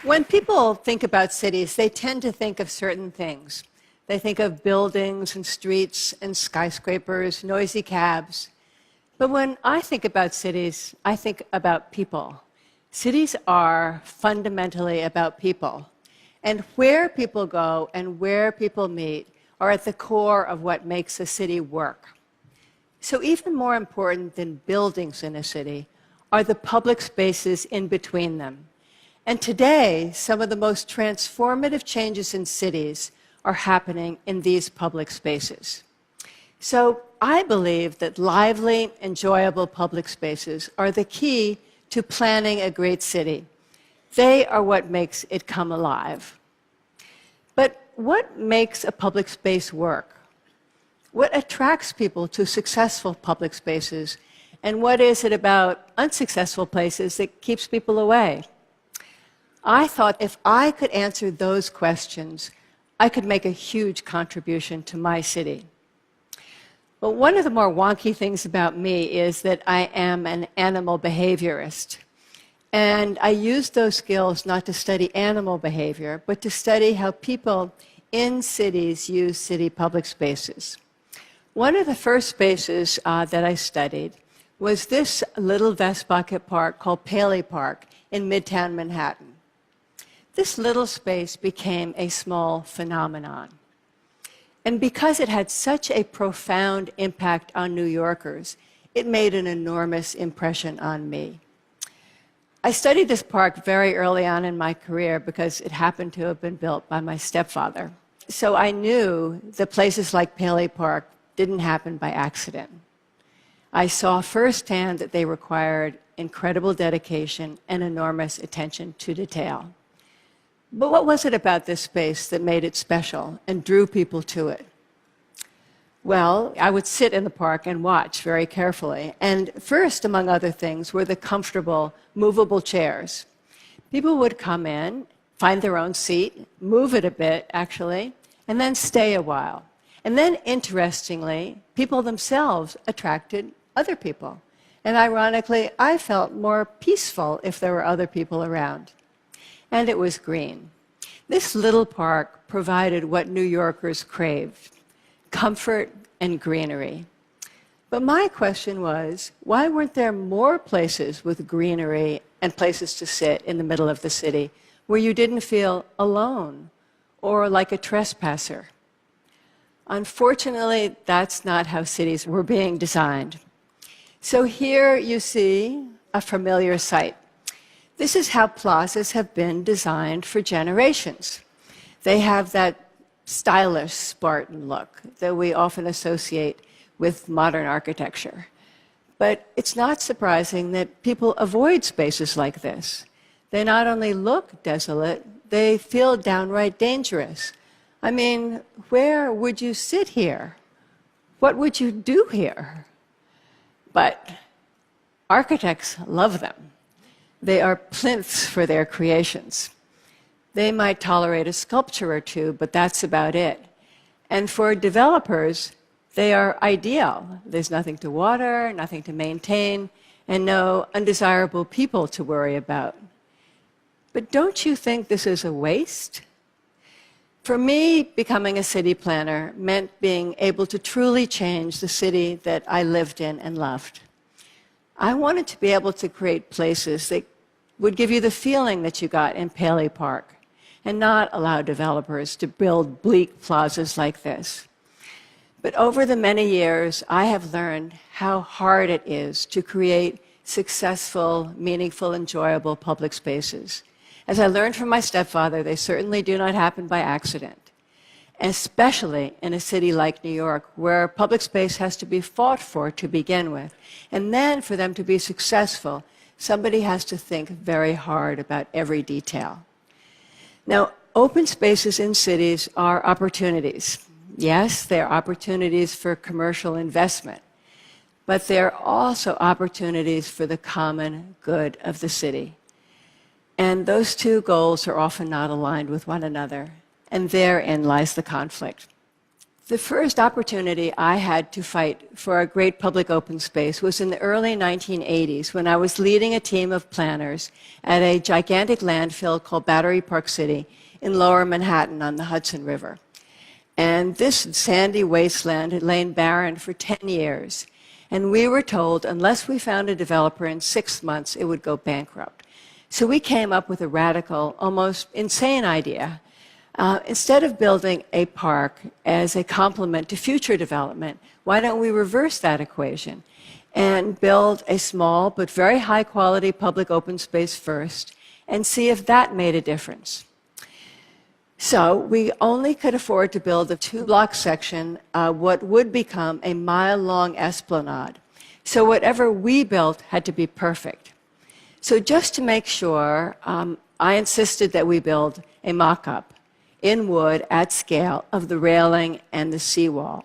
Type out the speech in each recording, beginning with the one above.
When people think about cities, they tend to think of certain things. They think of buildings and streets and skyscrapers, noisy cabs. But when I think about cities, I think about people. Cities are fundamentally about people. And where people go and where people meet are at the core of what makes a city work. So even more important than buildings in a city are the public spaces in between them. And today, some of the most transformative changes in cities are happening in these public spaces. So I believe that lively, enjoyable public spaces are the key to planning a great city. They are what makes it come alive. But what makes a public space work? What attracts people to successful public spaces? And what is it about unsuccessful places that keeps people away? I thought if I could answer those questions, I could make a huge contribution to my city. But one of the more wonky things about me is that I am an animal behaviorist. And I use those skills not to study animal behavior, but to study how people in cities use city public spaces. One of the first spaces that I studied was this little vest bucket park called Paley Park in Midtown Manhattan. This little space became a small phenomenon. And because it had such a profound impact on New Yorkers, it made an enormous impression on me. I studied this park very early on in my career because it happened to have been built by my stepfather. So I knew that places like Paley Park didn't happen by accident. I saw firsthand that they required incredible dedication and enormous attention to detail. But what was it about this space that made it special and drew people to it? Well, I would sit in the park and watch very carefully. And first, among other things, were the comfortable, movable chairs. People would come in, find their own seat, move it a bit, actually, and then stay a while. And then, interestingly, people themselves attracted other people. And ironically, I felt more peaceful if there were other people around. And it was green. This little park provided what New Yorkers craved: comfort and greenery. But my question was, why weren't there more places with greenery and places to sit in the middle of the city where you didn't feel alone or like a trespasser? Unfortunately, that's not how cities were being designed. So here you see a familiar sight. This is how plazas have been designed for generations. They have that stylish Spartan look that we often associate with modern architecture. But it's not surprising that people avoid spaces like this. They not only look desolate, they feel downright dangerous. I mean, where would you sit here? What would you do here? But architects love them. They are plinths for their creations. They might tolerate a sculpture or two, but that's about it. And for developers, they are ideal. There's nothing to water, nothing to maintain, and no undesirable people to worry about. But don't you think this is a waste? For me, becoming a city planner meant being able to truly change the city that I lived in and loved. I wanted to be able to create places that would give you the feeling that you got in Paley Park and not allow developers to build bleak plazas like this. But over the many years, I have learned how hard it is to create successful, meaningful, enjoyable public spaces. As I learned from my stepfather, they certainly do not happen by accident, especially in a city like New York, where public space has to be fought for to begin with. And then for them to be successful, somebody has to think very hard about every detail. Now, open spaces in cities are opportunities. Yes, they're opportunities for commercial investment, but they're also opportunities for the common good of the city. And those two goals are often not aligned with one another, and therein lies the conflict. The first opportunity I had to fight for a great public open space was in the early 1980s when I was leading a team of planners at a gigantic landfill called Battery Park City in lower Manhattan on the Hudson River. And this sandy wasteland had lain barren for 10 years. And we were told unless we found a developer in 6 months, it would go bankrupt. So we came up with a radical, almost insane idea. Instead of building a park as a complement to future development, why don't we reverse that equation and build a small but very high quality public open space first and see if that made a difference? So we only could afford to build a 2-block section, what would become a mile-long esplanade. So whatever we built had to be perfect. So just to make sure, I insisted that we build a mock-up in wood at scale of the railing and the seawall.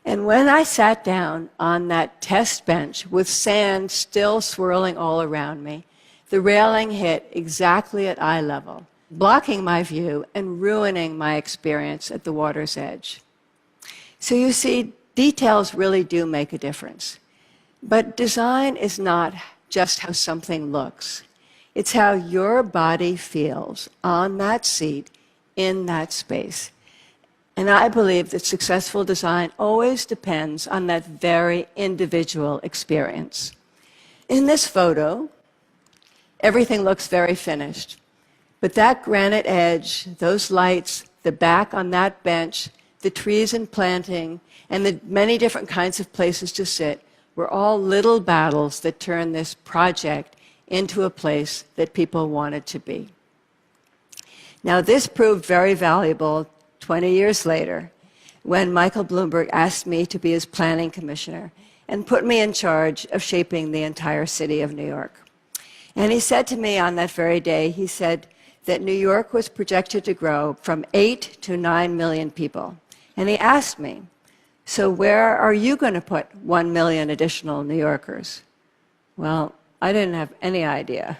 And when I sat down on that test bench with sand still swirling all around me, the railing hit exactly at eye level, blocking my view and ruining my experience at the water's edge. So you see, details really do make a difference. But design is not just how something looks. It's how your body feels on that seat in that space. And I believe that successful design always depends on that very individual experience. In this photo, everything looks very finished. But that granite edge, those lights, the back on that bench, the trees and planting, and the many different kinds of places to sit were all little battles that turned this project into a place that people wanted to be. Now, this proved very valuable 20 years later when Michael Bloomberg asked me to be his planning commissioner and put me in charge of shaping the entire city of New York. And he said to me on that very day, he said that New York was projected to grow from 8 to 9 million people. And he asked me, so where are you going to put 1 million additional New Yorkers? Well, I didn't have any idea.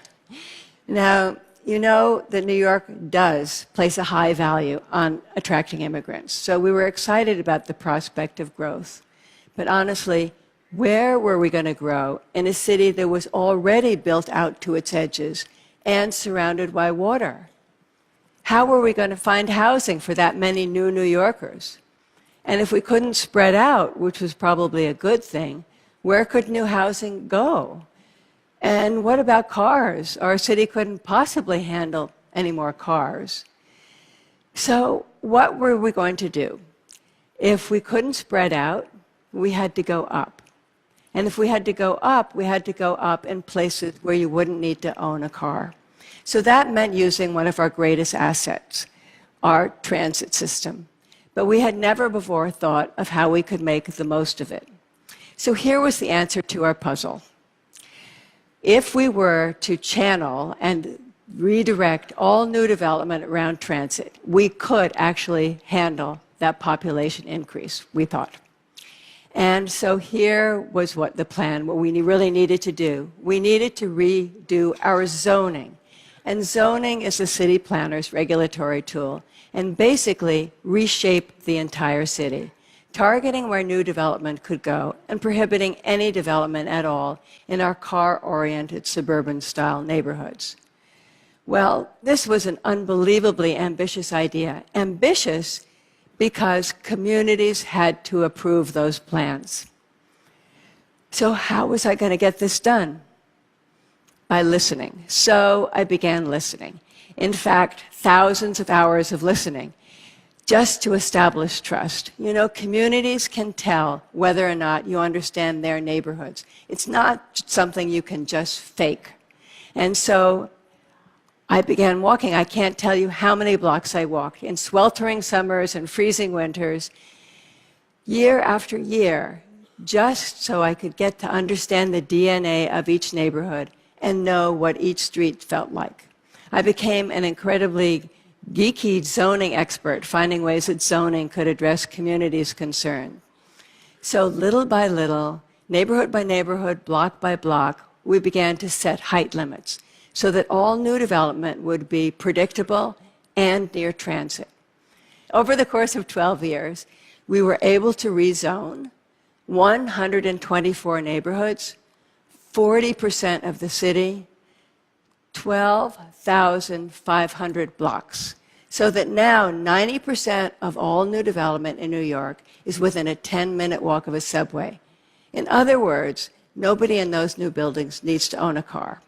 Now, you know that New York does place a high value on attracting immigrants. So we were excited about the prospect of growth. But honestly, where were we going to grow in a city that was already built out to its edges and surrounded by water? How were we going to find housing for that many new New Yorkers? And if we couldn't spread out, which was probably a good thing, where could new housing go? And what about cars? Our city couldn't possibly handle any more cars. So what were we going to do? If we couldn't spread out, we had to go up. And if we had to go up, we had to go up in places where you wouldn't need to own a car. So that meant using one of our greatest assets, our transit system. But we had never before thought of how we could make the most of it. So here was the answer to our puzzle. If we were to channel and redirect all new development around transit, we could actually handle that population increase, we thought. And so here was what the plan, what we really needed to do. We needed to redo our zoning. And zoning is the city planner's regulatory tool, and basically reshape the entire city, targeting where new development could go and prohibiting any development at all in our car-oriented suburban-style neighborhoods. Well, this was an unbelievably ambitious idea. Ambitious because communities had to approve those plans. So how was I going to get this done? By listening. So I began listening. In fact, thousands of hours of listening just to establish trust. You know, communities can tell whether or not you understand their neighborhoods. It's not something you can just fake. And so I began walking. I can't tell you how many blocks I walked in sweltering summers and freezing winters, year after year, just so I could get to understand the DNA of each neighborhood and know what each street felt like. I became an incredibly geeky zoning expert, finding ways that zoning could address communities' concern. So little by little, neighborhood by neighborhood, block by block, we began to set height limits so that all new development would be predictable and near transit. Over the course of 12 years, We were able to rezone 124 neighborhoods, 40% of the city, 12,500 blocks, so that now 90% of all new development in New York is within a 10-minute walk of a subway. In other words, nobody in those new buildings needs to own a car.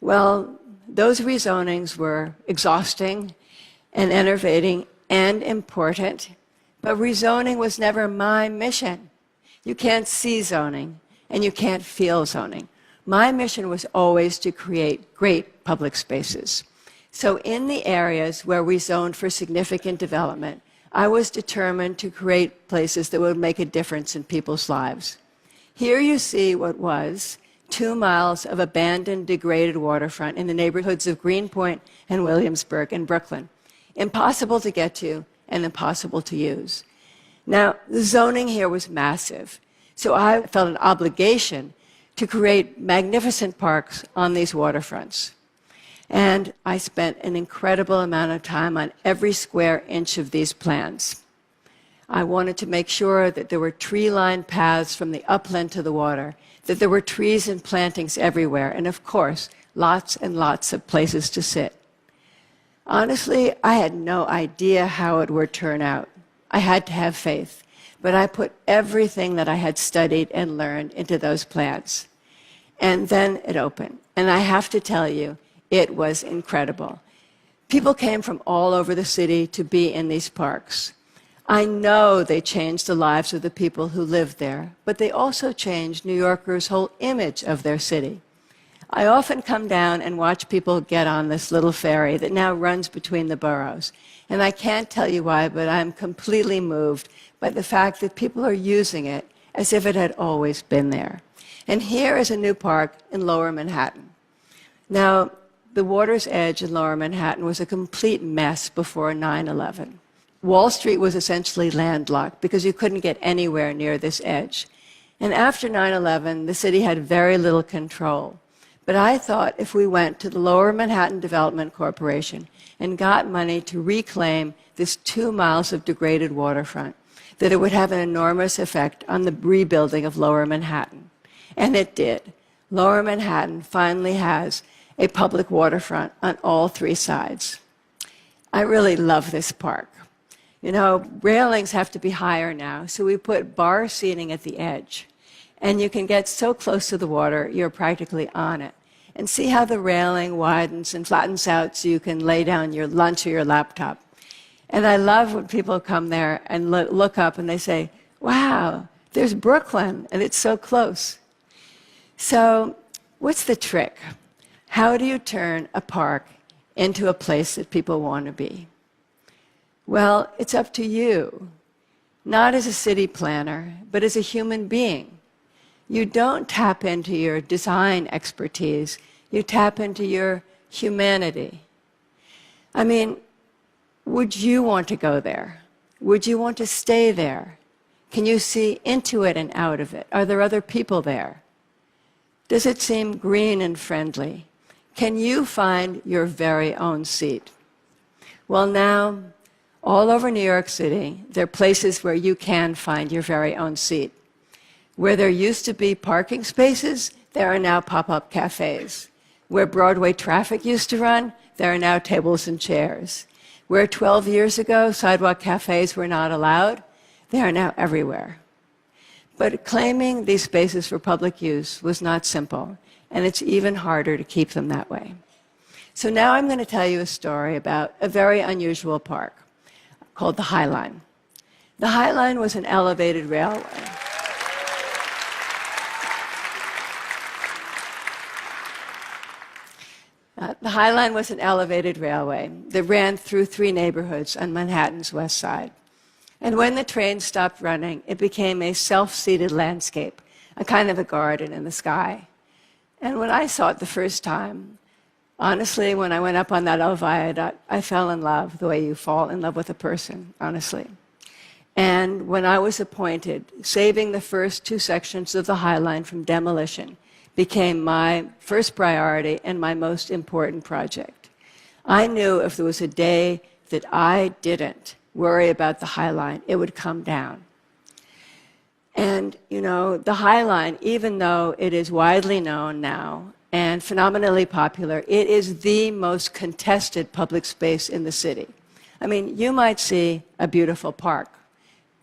Well, those rezonings were exhausting and enervating and important, but rezoning was never my mission. You can't see zoning, and you can't feel zoning. My mission was always to create great public spaces. So in the areas where we zoned for significant development, I was determined to create places that would make a difference in people's lives. Here you see what was 2 miles of abandoned, degraded waterfront in the neighborhoods of Greenpoint and Williamsburg in Brooklyn. Impossible to get to and impossible to use. Now, the zoning here was massive, so I felt an obligation to create magnificent parks on these waterfronts. And I spent an incredible amount of time on every square inch of these plans. I wanted to make sure that there were tree-lined paths from the upland to the water, that there were trees and plantings everywhere, and of course, lots and lots of places to sit. Honestly, I had no idea how it would turn out. I had to have faith, but I put everything that I had studied and learned into those plans. And then it opened, and I have to tell you, it was incredible. People came from all over the city to be in these parks. I know they changed the lives of the people who lived there, but they also changed New Yorkers' whole image of their city. I often come down and watch people get on this little ferry that now runs between the boroughs. And I can't tell you why, but I'm completely moved by the fact that people are using it as if it had always been there. And here is a new park in Lower Manhattan. Now, the water's edge in Lower Manhattan was a complete mess before 9/11. Wall Street was essentially landlocked because you couldn't get anywhere near this edge. And after 9/11, the city had very little control. But I thought if we went to the Lower Manhattan Development Corporation and got money to reclaim this 2 miles of degraded waterfront, that it would have an enormous effect on the rebuilding of Lower Manhattan. And it did. Lower Manhattan finally has a public waterfront on all 3 sides. I really love this park. You know, railings have to be higher now, so we put bar seating at the edge. And you can get so close to the water, you're practically on it. And see how the railing widens and flattens out so you can lay down your lunch or your laptop. And I love when people come there and look up and they say, wow, there's Brooklyn, and it's so close. So what's the trick? How do you turn a park into a place that people want to be? Well, it's up to you, not as a city planner, but as a human being. You don't tap into your design expertise, you tap into your humanity. I mean, would you want to go there? Would you want to stay there? Can you see into it and out of it? Are there other people there? Does it seem green and friendly? Can you find your very own seat? Well, now, all over New York City, there are places where you can find your very own seat. Where there used to be parking spaces, there are now pop-up cafes. Where Broadway traffic used to run, there are now tables and chairs. Where 12 years ago sidewalk cafes were not allowed, they are now everywhere. But claiming these spaces for public use was not simple, and it's even harder to keep them that way. So now I'm going to tell you a story about a very unusual park called the High Line. The High Line was an elevated railway. The High Line was an elevated railway that ran through 3 neighborhoods on Manhattan's west side. And when the train stopped running, it became a self-seated landscape, a kind of a garden in the sky. And when I saw it the first time, honestly, when I went up on that old viaduct, I fell in love the way you fall in love with a person, honestly. And when I was appointed, saving the first 2 sections of the High Line from demolition became my first priority and my most important project. I knew if there was a day that I didn't worry about the High Line. It would come down. And, you know, the High Line, even though it is widely known now and phenomenally popular, it is the most contested public space in the city. I mean, you might see a beautiful park,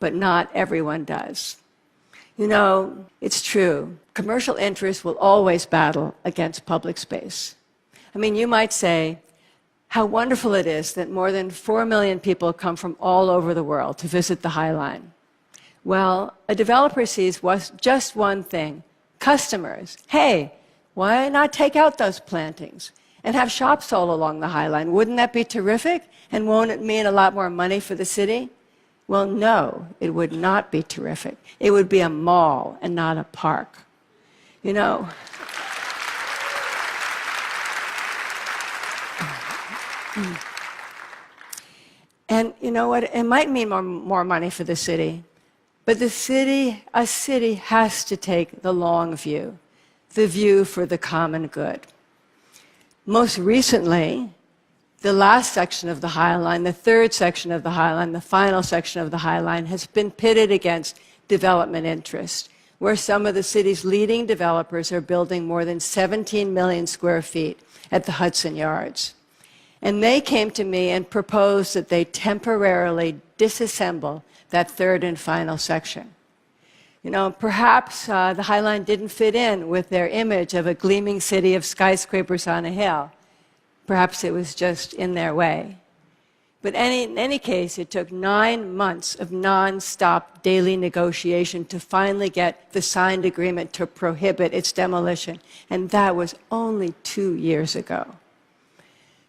but not everyone does. You know, it's true. Commercial interests will always battle against public space. I mean, you might say how wonderful it is that more than 4 million people come from all over the world to visit the High Line. Well, a developer sees just one thing: customers. Hey, why not take out those plantings and have shops all along the High Line? Wouldn't that be terrific? And won't it mean a lot more money for the city? Well, no, it would not be terrific. It would be a mall and not a park. You know, and you know what? It might mean more money for the city, but a city has to take the long view, the view for the common good. Most recently, the last section of the High Line, the third section of the High Line, the final section of the High Line, has been pitted against development interest, where some of the city's leading developers are building more than 17 million square feet at the Hudson Yards. And they came to me and proposed that they temporarily disassemble that third and final section. You know, perhaps the High Line didn't fit in with their image of a gleaming city of skyscrapers on a hill. Perhaps it was just in their way. But in any case, it took 9 months of non-stop daily negotiation to finally get the signed agreement to prohibit its demolition. And that was only 2 years ago.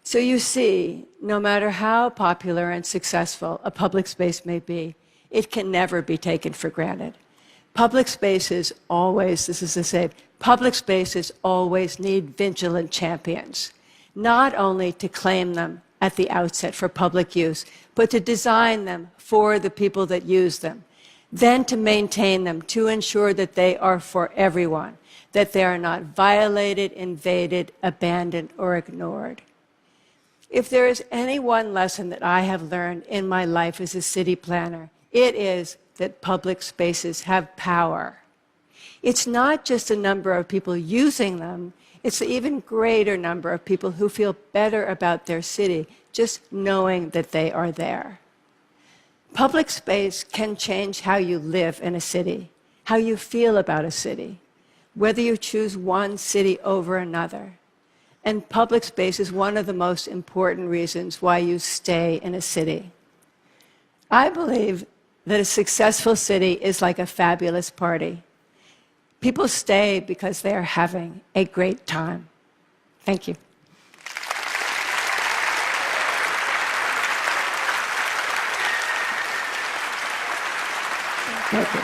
So you see, no matter how popular and successful a public space may be, it can never be taken for granted. Public spaces always, this is the same, public spaces always need vigilant champions, not only to claim them at the outset for public use, but to design them for the people that use them, then to maintain them, to ensure that they are for everyone, that they are not violated, invaded, abandoned, or ignored. If there is any one lesson that I have learned in my life as a city planner, it is that public spaces have power. It's not just a number of people using them, it's an even greater number of people who feel better about their city just knowing that they are there. Public space can change how you live in a city, how you feel about a city, whether you choose one city over another. And public space is one of the most important reasons why you stay in a city. I believe that a successful city is like a fabulous party. People stay because they are having a great time. Thank you. Thank you.